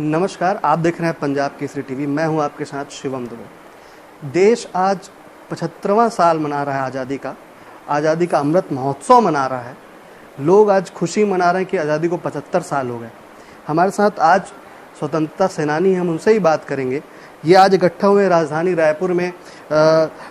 नमस्कार, आप देख रहे हैं पंजाब केसरी टीवी। मैं हूं आपके साथ शिवम दुबे। देश आज 75वां साल मना रहा है आज़ादी का अमृत महोत्सव मना रहा है। लोग आज खुशी मना रहे हैं कि आज़ादी को 75 साल हो गए। हमारे साथ आज स्वतंत्रता सेनानी, हम उनसे ही बात करेंगे। ये आज इकट्ठा हुए राजधानी रायपुर में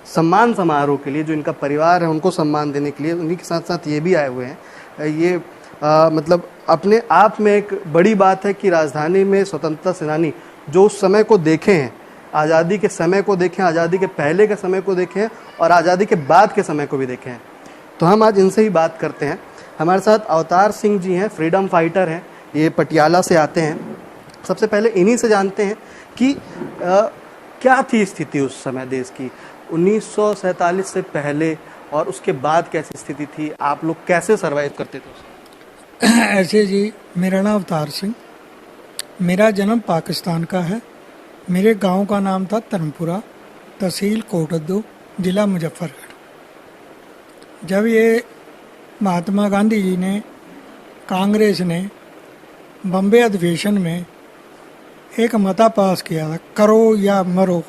सम्मान समारोह के लिए। जो इनका परिवार है उनको सम्मान देने के लिए, उन्हीं के साथ साथ ये भी आए हुए हैं। ये मतलब अपने आप में एक बड़ी बात है कि राजधानी में स्वतंत्रता सेनानी जो उस समय को देखे हैं, आज़ादी के समय को देखें, आज़ादी के पहले के समय को देखें और आज़ादी के बाद के समय को भी देखें। तो हम आज इनसे ही बात करते हैं। हमारे साथ अवतार सिंह जी हैं, फ्रीडम फाइटर हैं, ये पटियाला से आते हैं। सबसे पहले इन्हीं से जानते हैं कि क्या थी स्थिति उस समय देश की, 1947 से पहले और उसके बाद कैसी स्थिति थी, आप लोग कैसे सर्वाइव करते थे? ऐसे जी, मेरा नाम अवतार सिंह, मेरा जन्म पाकिस्तान का है। मेरे गांव का नाम था तरनपुरा, तहसील कोटद्दू, जिला मुजफ्फरगढ़। जब ये महात्मा गांधी जी ने, कांग्रेस ने बम्बे अधिवेशन में एक मता पास किया था, करो या मरो,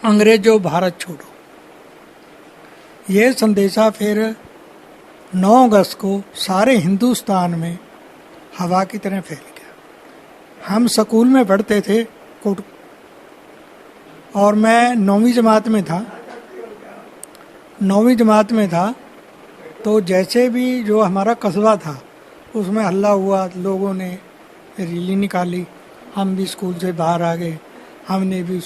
अंग्रेजों भारत छोड़ो। ये संदेशा फिर 9 अगस्त को सारे हिंदुस्तान में हवा की तरह फैल गया। हम स्कूल में पढ़ते थे और मैं 9वीं जमात में था। तो जैसे भी जो हमारा कस्बा था उसमें हल्ला हुआ, लोगों ने रैली निकाली, हम भी स्कूल से बाहर आ गए, हमने भी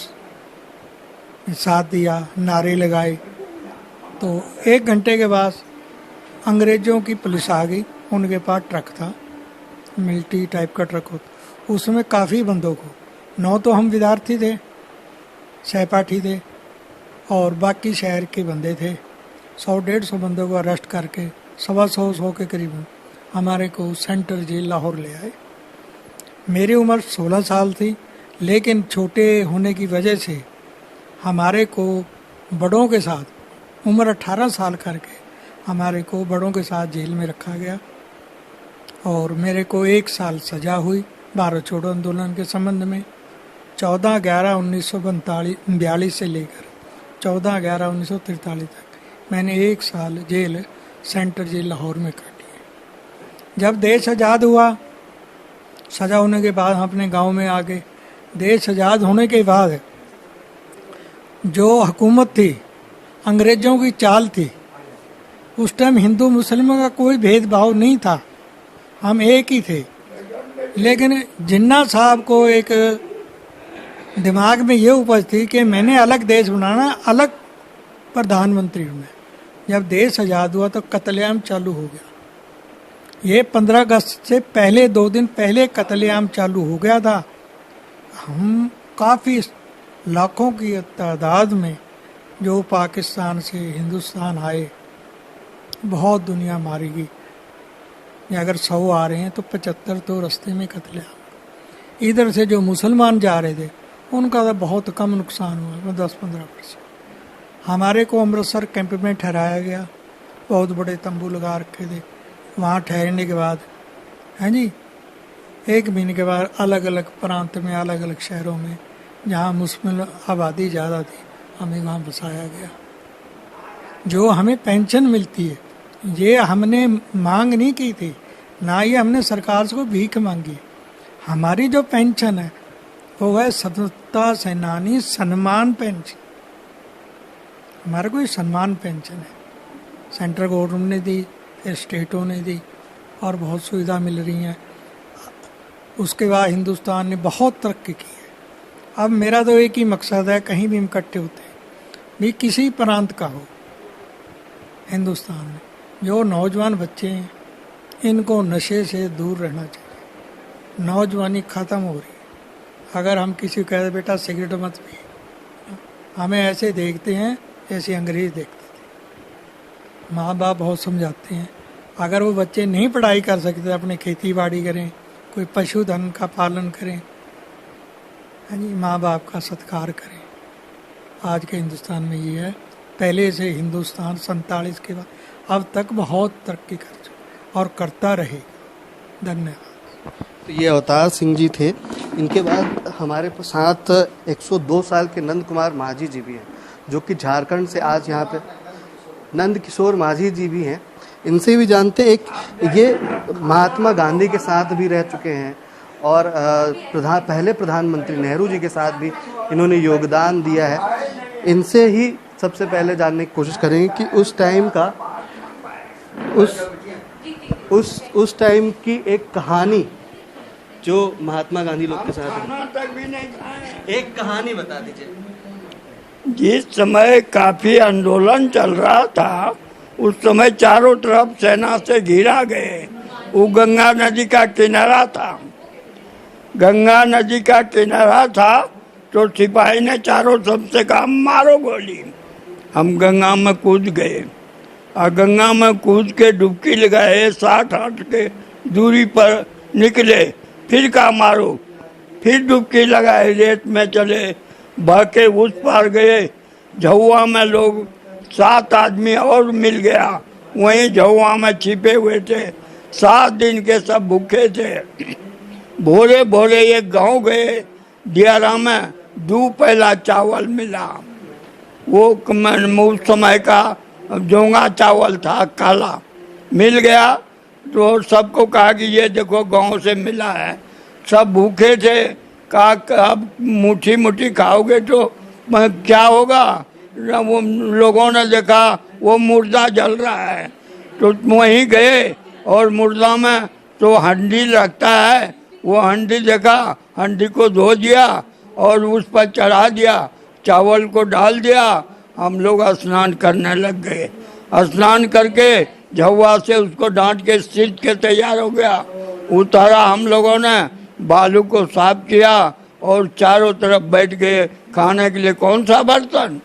साथ दिया, नारे लगाए। तो 1 घंटे के बाद अंग्रेज़ों की पुलिस आ गई। उनके पास ट्रक था, मिलिट्री टाइप का ट्रक होता, उसमें काफ़ी बंदूक हो। 9 तो हम विद्यार्थी थे, सहपाठी थे, और बाकी शहर के बंदे थे। 100-150 बंदों को अरेस्ट करके 125 के करीब हमारे को सेंट्रल जेल लाहौर ले आए। मेरी उम्र 16 साल थी, लेकिन छोटे होने की वजह से हमारे को बड़ों के साथ उम्र 18 साल करके हमारे को बड़ों के साथ जेल में रखा गया और मेरे को 1 साल सज़ा हुई भारत छोड़ो आंदोलन के संबंध में। 14/11/1942 से लेकर 14/11/1943 तक मैंने 1 साल जेल, सेंट्रल जेल लाहौर में काटी है। जब देश आज़ाद हुआ, सज़ा होने के बाद हम अपने गांव में आ गए। देश आज़ाद होने के बाद जो हुकूमत थी, अंग्रेज़ों की चाल थी, उस टाइम हिंदू मुस्लिमों का कोई भेदभाव नहीं था, हम एक ही थे। लेकिन जिन्ना साहब को एक दिमाग में ये उपज थी कि मैंने अलग देश बनाना, अलग प्रधानमंत्री हूँ मैं। जब देश आज़ाद हुआ तो कत्लेआम चालू हो गया। ये 15 अगस्त से पहले 2 दिन पहले कत्लेआम चालू हो गया था। हम काफ़ी लाखों की तादाद में जो पाकिस्तान से हिंदुस्तान आए, बहुत दुनिया मारी गई। अगर 100 आ रहे हैं तो 75 तो रास्ते में कत्लेआम। इधर से जो मुसलमान जा रहे थे उनका तो बहुत कम नुकसान हुआ, 10-15%। हमारे को अमृतसर कैंप में ठहराया गया, बहुत बड़े तंबू लगा रखे थे। वहाँ ठहरने के बाद, हैं जी, 1 महीने के बाद अलग अलग प्रांत में, अलग अलग शहरों में जहाँ मुस्लिम आबादी ज़्यादा थी, हमें वहाँ बसाया गया। जो हमें पेंशन मिलती है, ये हमने मांग नहीं की थी, ना ही हमने सरकार से भीख मांगी। हमारी जो पेंशन है वो है स्वतंत्रता सेनानी सम्मान पेंशन। हमारा कोई सम्मान पेंशन है, सेंट्रल गवर्नमेंट ने दी, फिर स्टेटों ने दी, और बहुत सुविधा मिल रही हैं। उसके बाद हिंदुस्तान ने बहुत तरक्की की है। अब मेरा तो एक ही मकसद है, कहीं भी हम इकट्ठे होते हैं, भी किसी प्रांत का हो हिंदुस्तान में, जो नौजवान बच्चे हैं इनको नशे से दूर रहना चाहिए। नौजवानी ख़त्म हो रही है। अगर हम किसी को कहते बेटा सिगरेट मत पी, हमें ऐसे देखते हैं जैसे अंग्रेज़ देखते थे। माँ बाप बहुत समझाते हैं, अगर वो बच्चे नहीं पढ़ाई कर सकते, अपने खेती बाड़ी करें, कोई पशुधन का पालन करें, हाँ जी, माँ बाप का सत्कार करें। आज के हिंदुस्तान में ये है। पहले से हिंदुस्तान 47 के बाद अब तक बहुत तरक्की कर चुका और करता रहेगा। धन्यवाद। तो ये अवतार सिंह जी थे। इनके बाद हमारे साथ 102 साल के नंद कुमार माझी जी भी हैं, जो कि झारखंड से आज यहाँ पे नंद किशोर माझी जी भी हैं। इनसे भी जानते हैं, एक ये महात्मा गांधी के साथ भी रह चुके हैं और पहले प्रधानमंत्री नेहरू जी के साथ भी इन्होंने योगदान दिया है। इनसे ही सबसे पहले जानने की कोशिश करेंगे कि उस टाइम का उस टाइम की एक कहानी जो महात्मा गांधी लोग के साथ है। एक कहानी बता दीजिए। जिस समय काफी आंदोलन चल रहा था उस समय चारों तरफ सेना से घिरा गए। वो गंगा नदी का किनारा था, गंगा नदी का किनारा था तो सिपाही ने चारों तरफ से कहा मारो गोली। हम गंगा में कूद गए और गंगा में कूद के डुबकी लगाए, 60 हाथ के दूरी पर निकले, फिर कहा मारो, फिर डुबकी लगाए, रेत में चले, बह के उस पार गए। झुआ में लोग 7 आदमी और मिल गया, वहीं झुआ में छिपे हुए थे। 7 दिन के सब भूखे थे। भोरे भोरे एक गांव गए, दियारा में 2 पहला चावल मिला। वो उस समय का जोंगा चावल था, काला मिल गया। तो सबको कहा कि ये देखो गांव से मिला है। सब भूखे थे, कहा अब मुट्ठी मुट्ठी खाओगे तो क्या होगा। वो लोगों ने देखा वो मुर्दा जल रहा है तो वहीं गए और मुर्दा में तो हंडी रखता है, वो हंडी देखा, हंडी को धो दिया और उस पर चढ़ा दिया, चावल को डाल दिया। हम लोग स्नान करने लग गए। स्नान करके झुआ से उसको डांट के सींच के तैयार हो गया। उतारा, हम लोगों ने बालू को साफ किया और चारों तरफ बैठ गए खाने के लिए। कौन सा बर्तन,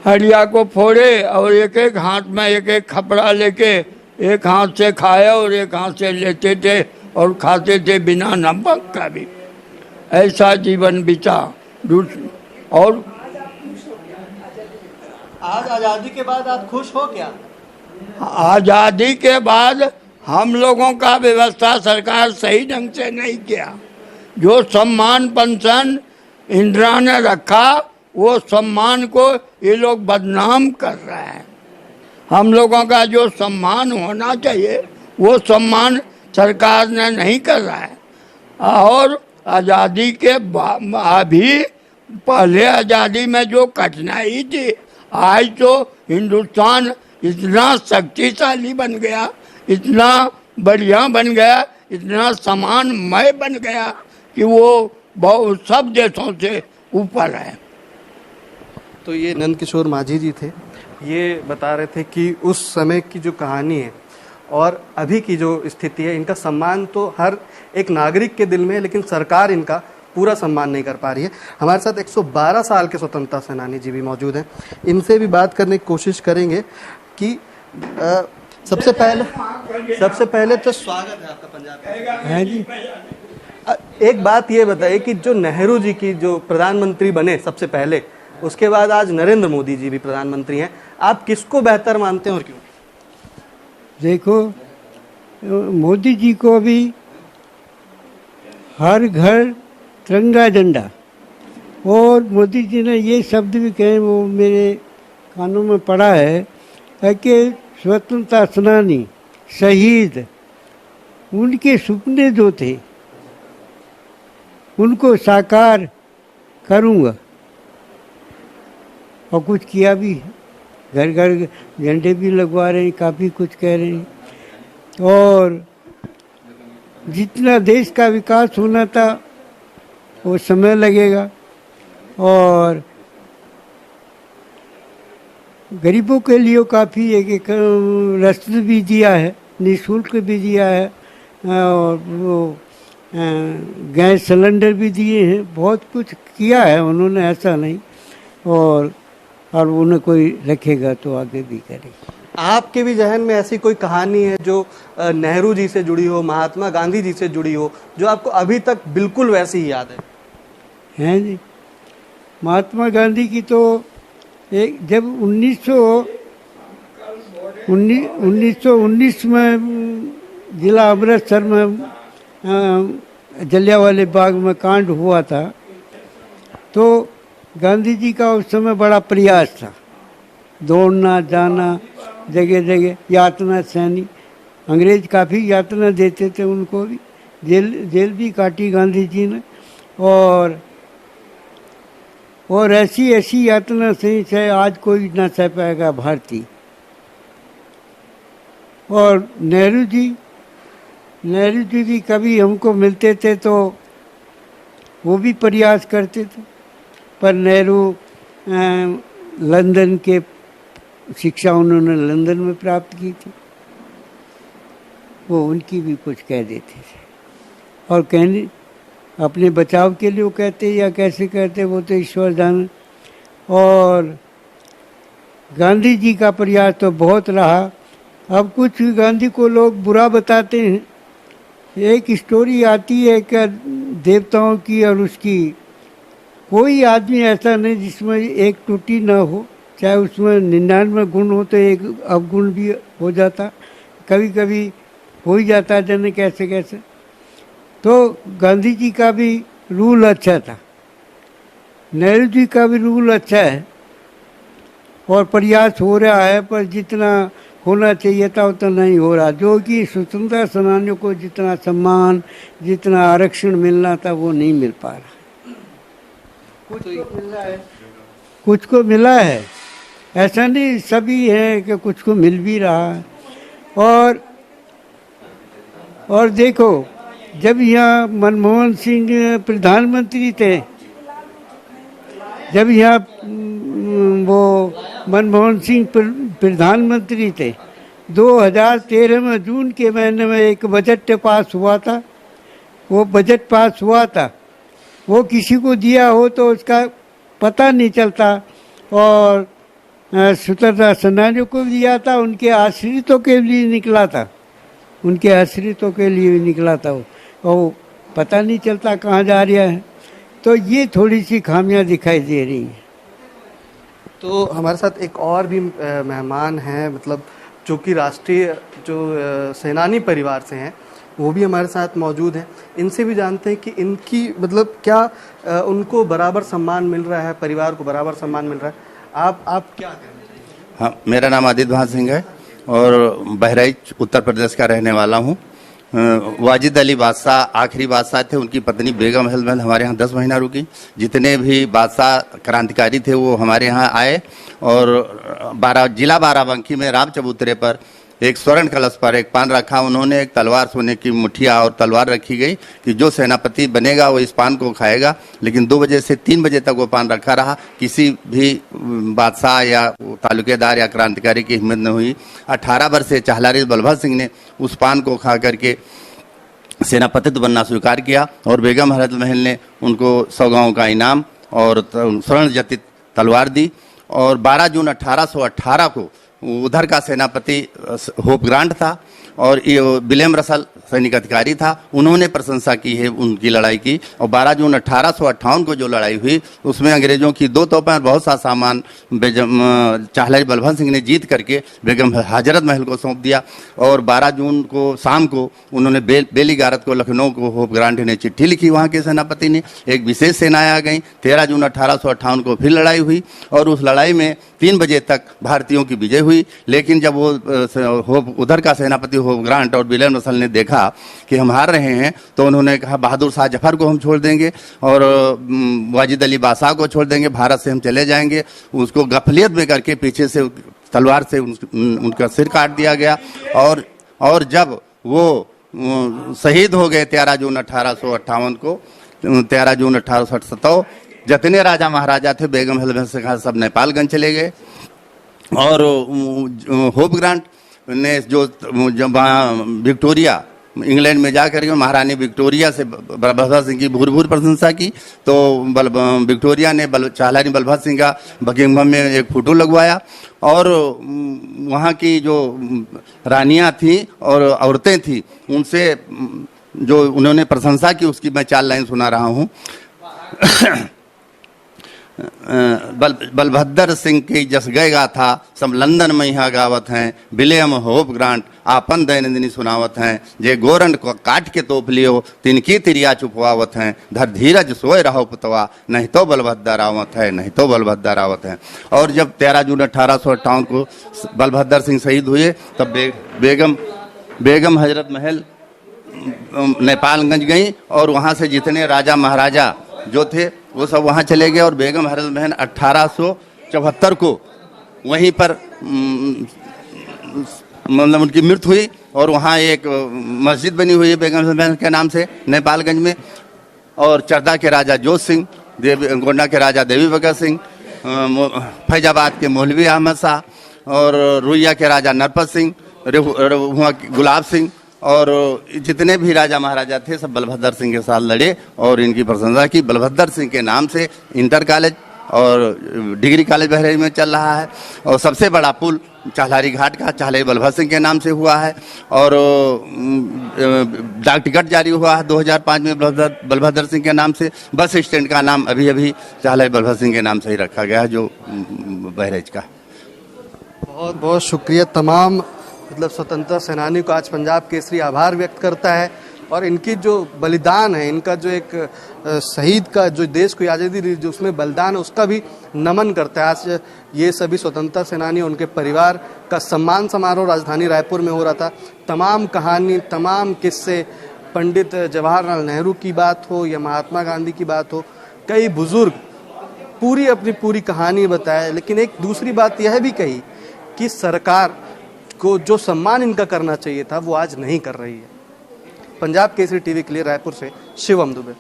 हड़िया को फोड़े और एक एक हाथ में एक एक खपड़ा लेके एक हाथ से खाए और एक हाथ से लेते थे और खाते थे बिना नमक का भी। ऐसा जीवन बीता। और आज आज़ादी के बाद आप खुश हो क्या? आज़ादी के बाद हम लोगों का व्यवस्था सरकार सही ढंग से नहीं किया। जो सम्मान पेंशन इंदिरा ने रखा वो सम्मान को ये लोग बदनाम कर रहे हैं। हम लोगों का जो सम्मान होना चाहिए वो सम्मान सरकार ने नहीं कर रहा है। और आज़ादी के अभी पहले आज़ादी में जो कठिनाई थी, आज तो हिंदुस्तान इतना शक्तिशाली बन गया, इतना बढ़िया बन गया, इतना सम्मानमय बन गया कि वो बहुत सब देशों से ऊपर है। तो ये नंद किशोर माझी जी थे, ये बता रहे थे कि उस समय की जो कहानी है और अभी की जो स्थिति है, इनका सम्मान तो हर एक नागरिक के दिल में है, लेकिन सरकार इनका पूरा सम्मान नहीं कर पा रही है। हमारे साथ 112 साल के स्वतंत्रता सेनानी जी भी मौजूद हैं। इनसे भी बात करने की कोशिश करेंगे कि सबसे पहले तो स्वागत है आपका पंजाब है जी। एक बात ये बताइए कि जो नेहरू जी की जो प्रधानमंत्री बने सबसे पहले, उसके बाद आज नरेंद्र मोदी जी भी प्रधानमंत्री हैं, आप किसको बेहतर मानते हैं और क्यों? देखो, मोदी जी को अभी हर घर तिरंगा झंडा, और मोदी जी ने ये शब्द भी कहे, वो मेरे कानों में पड़ा है कि स्वतंत्रता सेनानी शहीद, उनके सपने जो थे उनको साकार करूँगा, और कुछ किया भी। घर घर झंडे भी लगवा रहे हैं, काफ़ी कुछ कह रहे हैं। और जितना देश का विकास होना था वो समय लगेगा, और गरीबों के लिए काफ़ी एक रास्ते भी दिया है, निःशुल्क भी दिया है, और वो गैस सिलेंडर भी दिए हैं। बहुत कुछ किया है उन्होंने, ऐसा नहीं। और उन्हें कोई रखेगा तो आगे भी करेगा। आपके भी जहन में ऐसी कोई कहानी है जो नेहरू जी से जुड़ी हो, महात्मा गांधी जी से जुड़ी हो, जो आपको अभी तक बिल्कुल वैसी ही याद है जी? महात्मा गांधी की तो एक जब 1919 में जिला अमृतसर में जलियांवाले बाग में कांड हुआ था, तो गांधी जी का उस समय बड़ा प्रयास था, दौड़ना जाना जगह जगह, यातना सहनी। अंग्रेज काफ़ी यातना देते थे उनको भी, जेल भी काटी गांधी जी ने। और ऐसी ऐसी यातना सही से आज कोई ना सह पाएगा भारतीय। और नेहरू जी भी कभी हमको मिलते थे तो वो भी प्रयास करते थे, पर नेहरू लंदन के शिक्षा उन्होंने लंदन में प्राप्त की थी, वो उनकी भी कुछ कह देते थे। और कहने अपने बचाव के लिए वो कहते या कैसे कहते वो तो ईश्वर जाने। और गांधी जी का प्रयास तो बहुत रहा। अब कुछ गांधी को लोग बुरा बताते हैं। एक स्टोरी आती है कि देवताओं की और उसकी, कोई आदमी ऐसा नहीं जिसमें एक त्रुटि ना हो, चाहे उसमें 99 गुण हो तो एक अवगुण भी हो जाता, कभी कभी हो ही जाता, जाने कैसे कैसे। तो गांधी जी का भी रूल अच्छा था, नेहरू जी का भी रूल अच्छा है, और प्रयास हो रहा है, पर जितना होना चाहिए था उतना नहीं हो रहा। जो कि स्वतंत्रता सेनानियों को जितना सम्मान, जितना आरक्षण मिलना था वो नहीं मिल पा रहा। कुछ को मिला है, कुछ को मिला है, ऐसा नहीं सभी है कि कुछ को मिल भी रहा है। और देखो, जब यहाँ मनमोहन सिंह प्रधानमंत्री थे, जब यहाँ वो मनमोहन सिंह प्रधानमंत्री थे, 2013 में जून के महीने में एक बजट पास हुआ था। वो बजट पास हुआ था, वो किसी को दिया हो तो उसका पता नहीं चलता। और स्वतंत्रता सेनानियों को दिया था, उनके आश्रितों के लिए निकला था, उनके आश्रितों के लिए निकला था वो, और पता नहीं चलता कहाँ जा रहा है। तो ये थोड़ी सी खामियां दिखाई दे रही हैं। तो हमारे साथ एक और भी मेहमान हैं, मतलब जो कि राष्ट्रीय जो सेनानी परिवार से हैं, वो भी हमारे साथ मौजूद हैं। इनसे भी जानते हैं कि इनकी मतलब क्या उनको बराबर सम्मान मिल रहा है, परिवार को बराबर सम्मान मिल रहा है। आप क्या कहना चाहिए? हाँ, मेरा नाम आदित्य भान सिंह है और बहराइच उत्तर प्रदेश का रहने वाला हूँ। वाजिद अली बादशाह आखिरी बादशाह थे, उनकी पत्नी बेगम महल हमारे यहाँ 10 महीना रुकी। जितने भी बादशाह क्रांतिकारी थे वो हमारे यहाँ आए, और जिला बाराबंकी में राम चबूतरे पर एक स्वर्ण कलश पर एक पान रखा। उन्होंने एक तलवार, सोने की मुठिया और तलवार रखी गई कि जो सेनापति बनेगा वो इस पान को खाएगा। लेकिन 2 बजे से 3 बजे तक वो पान रखा रहा। किसी भी बादशाह या तालुकेदार या क्रांतिकारी की हिम्मत न हुई। 18 वर्ष से चहलारी बल्लभ सिंह ने उस पान को खा करके सेनापति बनना स्वीकार किया, और बेगम हरत महल ने उनको 100 गाँव का इनाम और स्वर्ण जटित तलवार दी। और 12 जून 1818 को उधर का सेनापति होप ग्रांट था, और ये विलियम रसल सैनिक अधिकारी था। उन्होंने प्रशंसा की है उनकी लड़ाई की। और 12 जून 1858 को जो लड़ाई हुई उसमें अंग्रेजों की 2 तोपें और बहुत सा सामान चहलारी बल्लभ सिंह ने जीत करके बेगम हजरत महल को सौंप दिया। और 12 जून को शाम को उन्होंने बेली गारत को, लखनऊ को होप ग्रांट ने चिट्ठी लिखी। वहाँ के सेनापति ने एक विशेष सेनाएं आ गई। 13 जून 1858 को फिर लड़ाई हुई, और उस लड़ाई में 3 बजे तक भारतीयों की विजय हुई। लेकिन जब वो उधर का सेनापति होप ग्रांट और विलियम रसल ने देखा कि हम हार रहे हैं, तो उन्होंने कहा बहादुर शाह जफर को हम छोड़ देंगे और वाजिद अली बादशाह को छोड़ देंगे, भारत से हम चले जाएंगे। उसको गफलियत में करके पीछे से तलवार से उनका सिर काट दिया गया। और जब वो शहीद हो गए 13 जून 1858 को, 13 जून 1867 जितने राजा महाराजा थे बेगम हलम से कहा सब नेपालगंज चले गए। और होप ग्रांट ने जो विक्टोरिया इंग्लैंड में जाकर के महारानी विक्टोरिया से बल्लभ सिंह की भूर प्रशंसा की, तो विक्टोरिया ने चहलारी बल्लभ सिंह का बकिंघम में एक फोटो लगवाया। और वहाँ की जो रानियाँ थी और औरतें थी उनसे जो उन्होंने प्रशंसा की उसकी मैं 4 लाइन सुना रहा हूँ। बलभद्र सिंह की जस गएगा था सब लंदन में यहाँ गावत हैं, विलियम होप ग्रांट आपन दैनंदिनी सुनावत हैं, जे गोरन को काट के तोप लियो तिनकी तिरिया चुपवावत हैं, धर धीरज सोए रहो पुतवा नहीं तो बलभद्र आवत है, नहीं तो बलभद्र आवत है। और जब 13 जून 1858 को बलभद्र सिंह शहीद हुए तब बेगम हजरत महल नेपालगंज गई और वहाँ से जितने राजा महाराजा जो थे वो सब वहाँ चले गए और बेगम हजरत महल 1874 को वहीं पर मतलब उनकी मृत्यु हुई और वहाँ एक मस्जिद बनी हुई है बेगम हजरत महल के नाम से नेपालगंज में। और चरदा के राजा जोत सिंह, गोंडा के राजा देवी भगत सिंह, फैजाबाद के मौलवी अहमद शाह और रुइया के राजा नरपत सिंह, गुलाब सिंह और जितने भी राजा महाराजा थे सब बलभद्र सिंह के साथ लड़े और इनकी प्रशंसा की। बलभद्र सिंह के नाम से इंटर कॉलेज और डिग्री कॉलेज बहराइच में चल रहा है और सबसे बड़ा पुल चाहलारी घाट का चाहलारी बलभद्र सिंह के नाम से हुआ है और डाक टिकट जारी हुआ है 2005 में बलभद्र सिंह के नाम से। बस स्टैंड का नाम अभी अभी चाहलारी बलभद्र सिंह के नाम से ही रखा गया है जो बहराइच का। बहुत बहुत शुक्रिया। तमाम मतलब स्वतंत्रता सेनानी को आज पंजाब केसरी आभार व्यक्त करता है और इनकी जो बलिदान है, इनका जो एक शहीद का जो देश को आज़ादी दी जो उसमें बलिदान है उसका भी नमन करता है। आज ये सभी स्वतंत्रता सेनानी उनके परिवार का सम्मान समारोह राजधानी रायपुर में हो रहा था। तमाम कहानी, तमाम किस्से, पंडित जवाहरलाल नेहरू की बात हो या महात्मा गांधी की बात हो, कई बुजुर्ग पूरी अपनी पूरी कहानी बताए। लेकिन एक दूसरी बात यह भी कही कि सरकार को जो सम्मान इनका करना चाहिए था वो आज नहीं कर रही है। पंजाब केसरी टीवी के लिए रायपुर से शिवम दुबे।